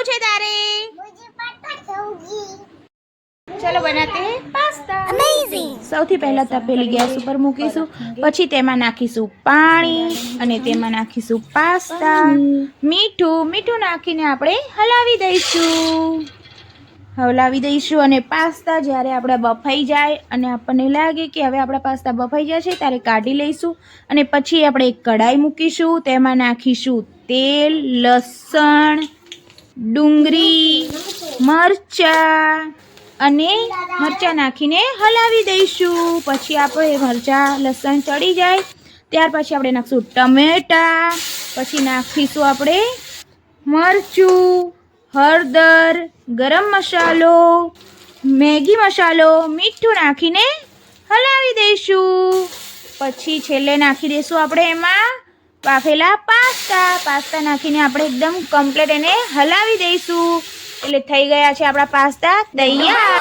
બનાવવું છે તારે? ચલો બનાતે हैं पास्ता। अमेजिंग। સૌથી પહેલા તપેલી ગેસ ઉપર મૂકીશું, પછી તેમાં નાખીશું પાણી અને તેમાં નાખીશું પાસ્તા, મીઠું નાખીને આપણે હલાવી દઈશું અને પાસ્તા જ્યારે આપણે બફાઈ જાય અને આપણને લાગે કે હવે આપણા પાસ્તા બફાઈ ગયા છે ત્યારે કાઢી લઈશું અને પછી આપણે એક કઢાઈ મૂકીશું, તેમાં નાખીશું તેલ, લસણ, ડુંગળી, મરચાં નાખીને હલાવી દઈશું। પછી આપણે મરચાં લસણ ચડી જાય ત્યાર પછી આપણે નાખીશું ટમેટા, પછી નાખીશું આપણે મરચું, હળદર, ગરમ મસાલો, મેગી મસાલો, મીઠું નાખીને હલાવી દઈશું। પછી છેલ્લે નાખી દઈશું આપણે એમાં બાફેલા પાસ્તા નાખીને આપણે એકદમ કમ્પ્લીટ એને હલાવી દઈશું। એટલે થઈ ગયા છે આપણા પાસ્તા તૈયાર।